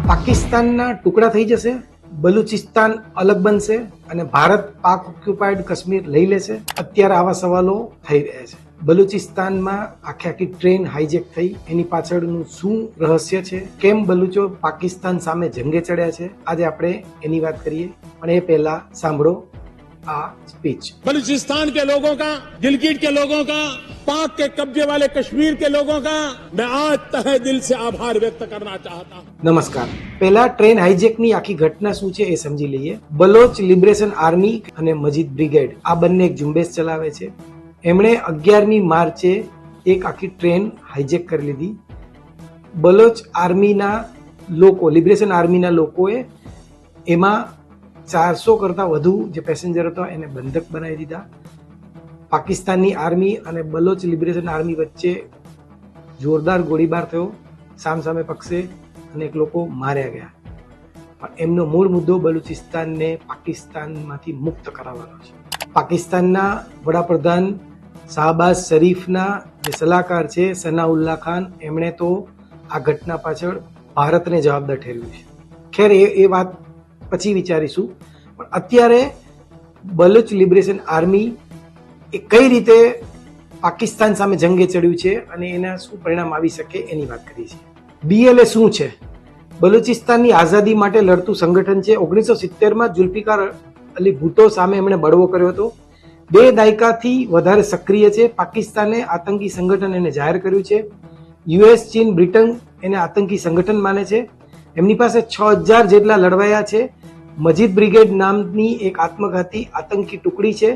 પાકિસ્તાનના ટુકડા થઈ જશે, બલુચિસ્તાન અલગ બનશે અને ભારત પાક ઓક્યુપાઈડ કાશ્મીર લઈ લેશે. અત્યારે આવા સવાલો થઈ રહ્યા છે. બલુચિસ્તાનમાં આખી ટ્રેન હાઈજેક થઈ, એની પાછળનું શું રહસ્ય છે? કેમ બલુચો પાકિસ્તાન સામે જંગે ચડ્યા છે? આજે આપણે એની વાત કરીએ, પણ એ પહેલા સાંભળો આ સ્પીચ. बलूचिस्तान के लोगों का, गिलगिट के लोगों का, पाक के कब्जे वाले कश्मीर के लोगों का मैं आज तहे दिल से आभार व्यक्त करना चाहता हूं. નમસ્કાર. પહેલા ટ્રેન હાઈજેકની આખી ઘટના શું છે એ સમજી લઈએ. બલોચ લિબરેશન આર્મી અને મજીદ બ્રિગેડ આ બંને એક ઝુંબેશ ચલાવે છે. એમણે 11મી માર્ચે એક આખી ટ્રેન હાઈજેક કરી લીધી. બલોચ આર્મીના લોકો, લિબરેશન આર્મીના લોકોએ એમાં 400 કરતાં વધુ જે પેસેન્જર હતા એને બંધક બનાવી દીધા. પાકિસ્તાનની આર્મી અને બલોચ લિબરેશન આર્મી વચ્ચે જોરદાર ગોળીબાર થયો સામસામે પક્ષે, અનેક લોકો માર્યા ગયા. પણ એમનો મૂળ મુદ્દો બલુચિસ્તાનને પાકિસ્તાનમાંથી મુક્ત કરાવવાનો છે. પાકિસ્તાનના વડાપ્રધાન શાહબાઝ શરીફના જે સલાહકાર છે સનાઉલ્લાહ ખાન, એમણે તો આ ઘટના પાછળ ભારતને જવાબદાર ઠેરવ્યું છે. ખેર એ વાત પછી વિચારીશું, પણ અત્યારે બલુચ લિબરેશન આર્મી એ કઈ રીતે પાકિસ્તાન સામે જંગે ચડ્યું છે અને એના શું પરિણામ આવી શકે એની વાત કરીએ છીએ. BLA શું છે? બલુચિસ્તાનની આઝાદી માટે લડતું સંગઠન છે. 1970માં જુલ્ફિકાર અલી ભુટ્ટો સામે એમણે બળવો કર્યો હતો. 2 દાયકાથી વધારે સક્રિય છે. પાકિસ્તાને આતંકી સંગઠન એને જાહેર કર્યું છે. US, ચીન, બ્રિટન એને આતંકી સંગઠન માને છે. એમની પાસે 6000 જેટલા લડવાયા છે. મજીદ બ્રિગેડ નામની એક આત્મઘાતી આતંકી ટુકડી છે.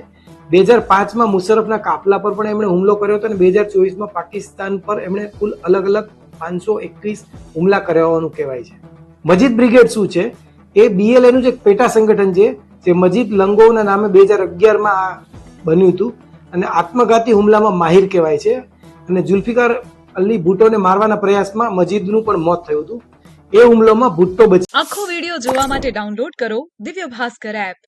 2005માં મુશરફના કાફલા પર પણ એમણે હુમલો કર્યો હતો અને 2024માં પાકિસ્તાન પર એમણે કુલ અલગ અલગ 521 હુમલા કર્યા હોવાનું કહેવાય છે. મજીદ બ્રિગેડ શું છે? એ BLA નું જે પેટા સંગઠન છે, જે મજીદ લંગોના નામે 2011માં બન્યું હતું અને આત્મઘાતી હુમલામાં માહિર કહેવાય છે. અને જુલ્ફિકાર અલી ભુટ્ટોને મારવાના પ્રયાસમાં મજીદનું પણ મોત થયું હતું. એ હુમલામાં ભુટ્ટો બચી. આખો વિડિયો જોવા માટે ડાઉનલોડ કરો દિવ્ય ભાસ્કર એપ.